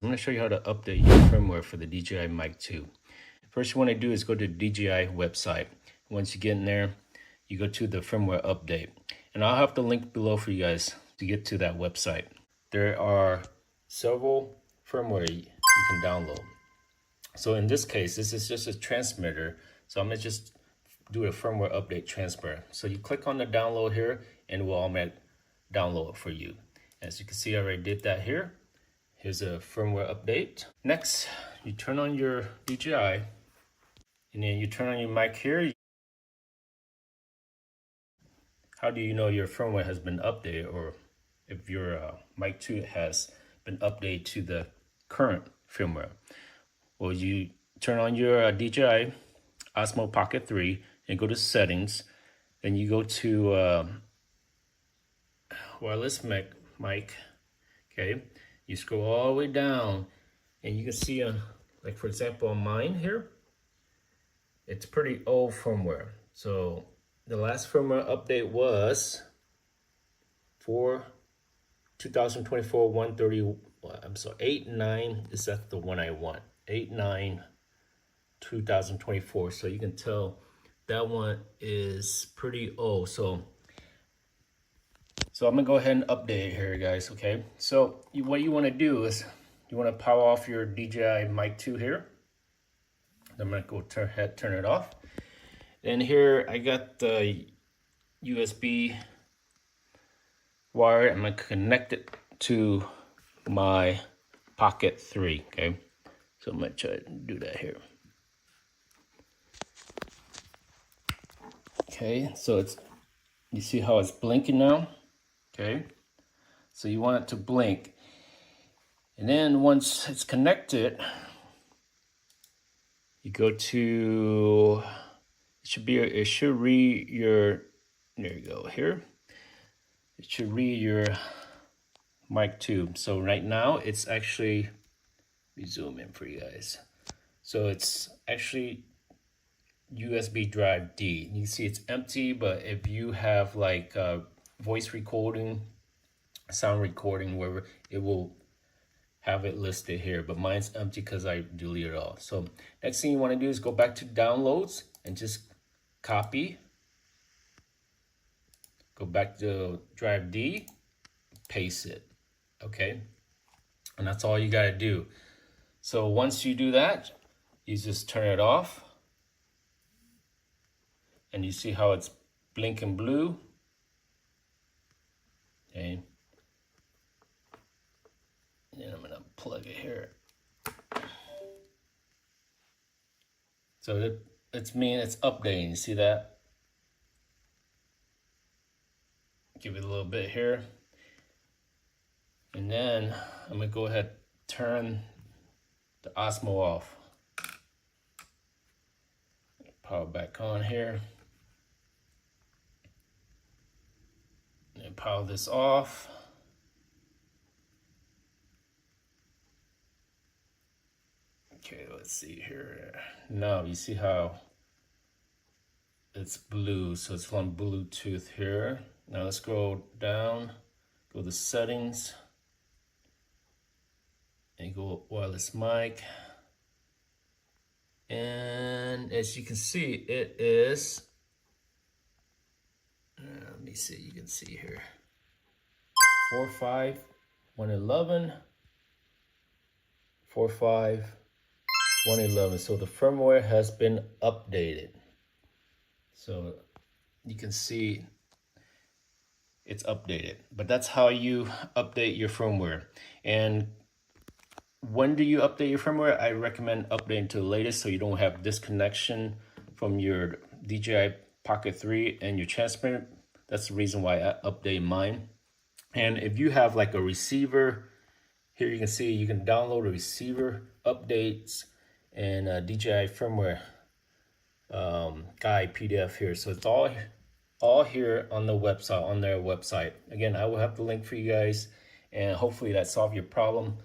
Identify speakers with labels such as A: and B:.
A: I'm going to show you how to update your firmware for the DJI Mic 2. First you want to do is go to the DJI website. Once you get in there, you go to the firmware update. And I'll have the link below for you guys to get to that website. There are several firmware you can download. So in this case, this is just a transmitter. So I'm going to just do a firmware update transmitter. So you click on the download here and it will automatically download it for you. As you can see, I already did that here. Here's a firmware update. Next, you turn on your DJI and then you turn on your mic here. How do you know your firmware has been updated, or if your Mic 2 has been updated to the current firmware? Well, you turn on your DJI Osmo Pocket 3 and go to settings. Then you go to wireless mic. Okay. You scroll all the way down and you can see, like for example, on mine here, it's pretty old firmware. So the last firmware update was for 2024 130. I'm sorry, 8.9. Is that the one I want? 8.9 2024. So you can tell that one is pretty old. So I'm gonna go ahead and update it here, guys. Okay, so what you want to do is you want to power off your DJI Mic 2 here. I'm gonna go turn it off. And here I got the USB wire. I'm gonna connect it to my Pocket 3. Okay, so I'm gonna try to do that here. Okay, so you see how it's blinking now. Okay, so you want it to blink, and then once it's connected, you go to, it should read your, there you go, here. It should read your Mic 2. So right now it's actually, let me zoom in for you guys. So it's actually USB drive D. You see it's empty, but if you have like voice recording, sound recording, wherever, it will have it listed here, but mine's empty because I deleted it all. So next thing you want to do is go back to downloads and just copy, go back to drive D, paste it. Okay, and that's all you got to do. So once you do that, you just turn it off and you see how it's blinking blue. Okay, and I'm gonna plug it here. So it's updating. You see that? Give it a little bit here, and then I'm gonna go ahead and turn the Osmo off. Power back on here. And power this off. Okay, let's see here. Now you see how it's blue, so it's on Bluetooth here. Now let's go down, go to settings, and go wireless mic. And as you can see, it is, let me see, you can see here, 4.5, 111, 4.5, 111. So the firmware has been updated. So you can see it's updated, but that's how you update your firmware. And when do you update your firmware? I recommend updating to the latest so you don't have disconnection from your DJI Pocket 3 and your transmitter. That's the reason why I update mine. And if you have like a receiver, here you can see you can download a receiver updates and DJI firmware guide PDF here. So it's all here on the website, on their website. Again, I will have the link for you guys, and hopefully that solved your problem.